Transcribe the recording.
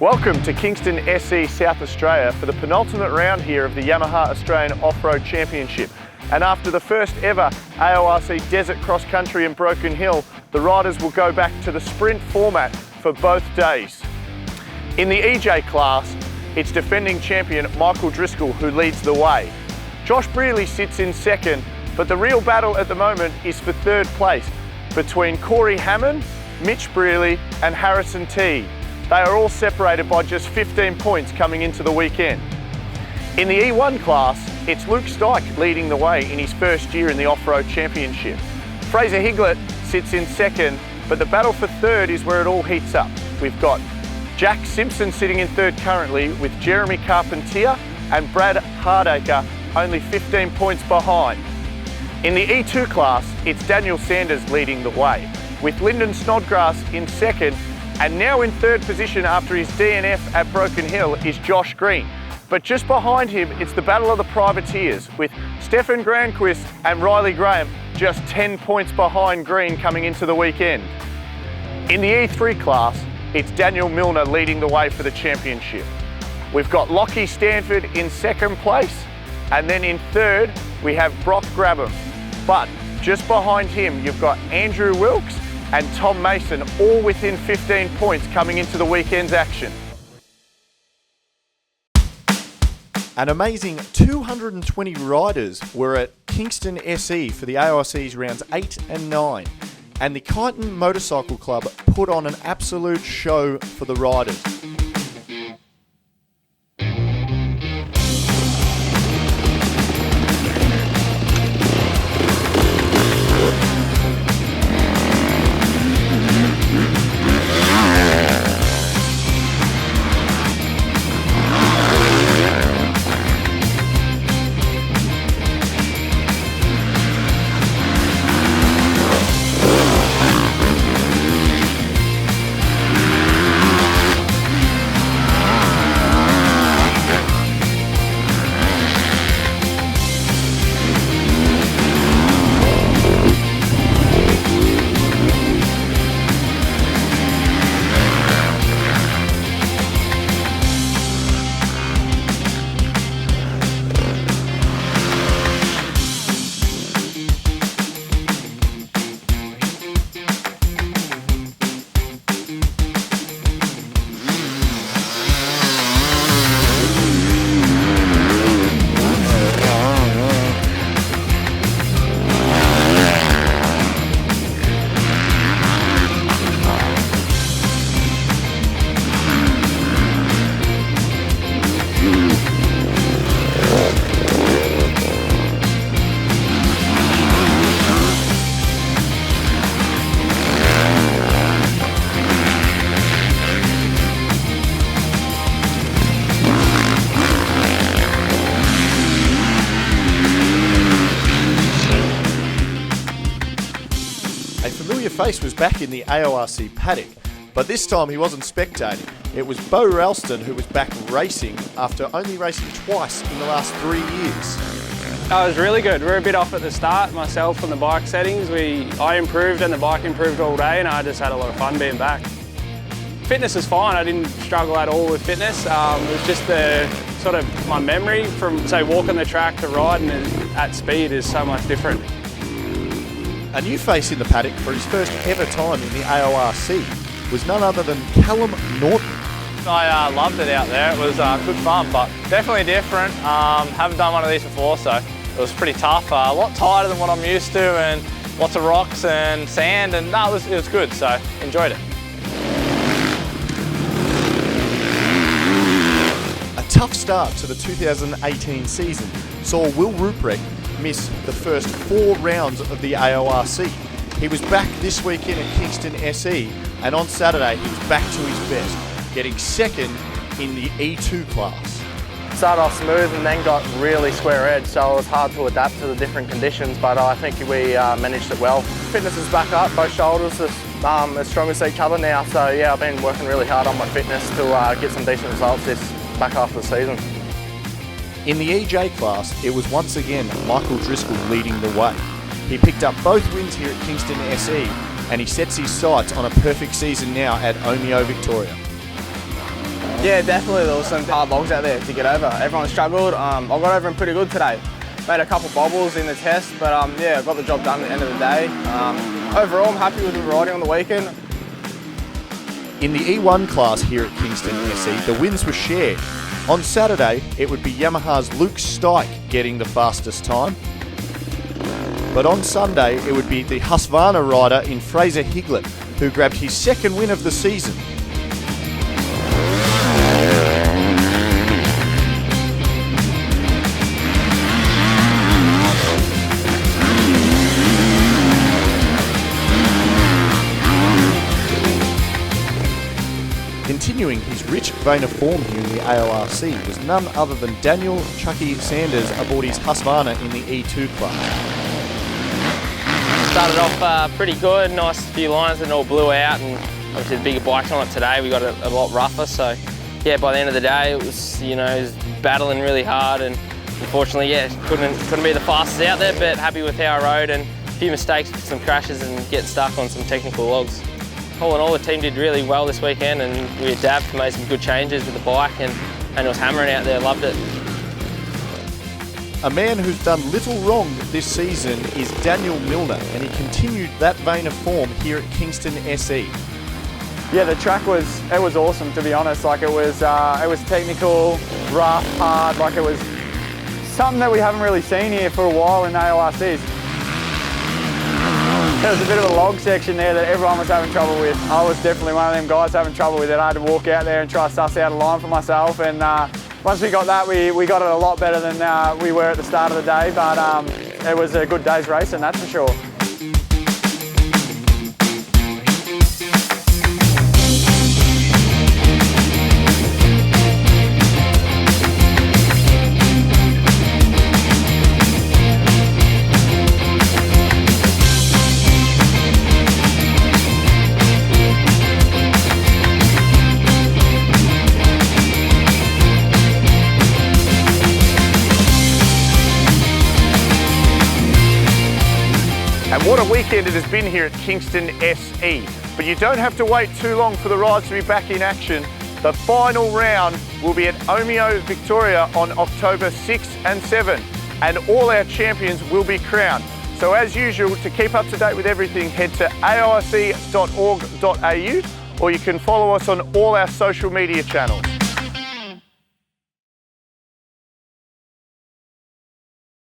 Welcome to Kingston SE South Australia for the penultimate round here of the Yamaha Australian Off-Road Championship. And after the first ever AORC Desert Cross Country in Broken Hill, the riders will go back to the sprint format for both days. In the EJ class, it's defending champion Michael Driscoll who leads the way. Josh Brearley sits in second, but the real battle at the moment is for third place between Corey Hammond, Mitch Brearley and Harrison T. They are all separated by just 15 points coming into the weekend. In the E1 class, it's Luke Stike leading the way in his first year in the Off-Road Championship. Fraser Higlett sits in second, but the battle for third is where it all heats up. We've got Jack Simpson sitting in third currently with Jeremy Carpentier and Brad Hardacre only 15 points behind. In the E2 class, it's Daniel Sanders leading the way, with Lyndon Snodgrass in second, and now in third position after his DNF at Broken Hill is Josh Green. But just behind him, it's the battle of the privateers, with Stefan Granquist and Riley Graham just 10 points behind Green coming into the weekend. In the E3 class, it's Daniel Milner leading the way for the championship. We've got Lockie Stanford in second place, and then in third, we have Brock Grabham. But just behind him, you've got Andrew Wilkes and Tom Mason, all within 15 points coming into the weekend's action. An amazing 220 riders were at Kingston SE for the AORC's rounds 8 and 9, and the Kingston Motorcycle Club put on an absolute show for the riders. A familiar face was back in the AORC paddock, but this time he wasn't spectating. It was Bo Ralston who was back racing after only racing twice in the last 3 years. It was really good. We were a bit off at the start, myself on the bike settings. I improved and the bike improved all day, and I just had a lot of fun being back. Fitness is fine. I didn't struggle at all with fitness. It was just the sort of my memory from, say, walking the track to riding at speed is so much different. A new face in the paddock for his first ever time in the AORC was none other than Callum Norton. I loved it out there. It was good fun, but definitely different. Haven't done one of these before, so it was pretty tough. A lot tighter than what I'm used to, and lots of rocks and sand, and no, it was good, so enjoyed it. A tough start to the 2018 season saw Will Ruprecht miss the first 4 rounds of the AORC. He was back this weekend at Kingston SE, and on Saturday he was back to his best, getting second in the E2 class. Started off smooth and then got really square edge, so it was hard to adapt to the different conditions, but I think we managed it well. Fitness is back up, both shoulders are as strong as each other now, so yeah, I've been working really hard on my fitness to get some decent results this back half of the season. In the EJ class, it was once again Michael Driscoll leading the way. He picked up both wins here at Kingston SE, and he sets his sights on a perfect season now at Omeo, Victoria. Yeah, definitely. There was some hard logs out there to get over. Everyone struggled. I got over them pretty good today. Made a couple bobbles in the test, but yeah, I got the job done at the end of the day. Overall, I'm happy with the riding on the weekend. In the E1 class here at Kingston SE, the wins were shared. On Saturday, it would be Yamaha's Luke Stike getting the fastest time. But on Sunday, it would be the Husqvarna rider in Fraser Higlett who grabbed his second win of the season. Continuing his rich vein of form here in the AORC was none other than Daniel Chucky Sanders aboard his Husqvarna in the E2 class. Started off pretty good, nice few lines and all blew out, and obviously the bigger bikes on it today we got it a lot rougher, so yeah, by the end of the day it was, you know, it was battling really hard, and unfortunately, yeah, couldn't be the fastest out there, but happy with how I rode, and a few mistakes, some crashes and getting stuck on some technical logs. All in all, the team did really well this weekend, and we adapted, made some good changes with the bike, and it was hammering out there, loved it. A man who's done little wrong this season is Daniel Milner, and he continued that vein of form here at Kingston SE. Yeah, the track was awesome, to be honest. Like it was technical, rough, hard. Like it was something that we haven't really seen here for a while in AORCs. There was a bit of a log section there that everyone was having trouble with. I was definitely one of them guys having trouble with it. I had to walk out there and try to suss out a line for myself, and once we got that, we got it a lot better than we were at the start of the day, but it was a good day's racing, that's for sure. And what a weekend it has been here at Kingston SE. But you don't have to wait too long for the rides to be back in action. The final round will be at Omeo, Victoria on October 6 and 7. And all our champions will be crowned. So as usual, to keep up to date with everything, head to aorc.org.au, or you can follow us on all our social media channels.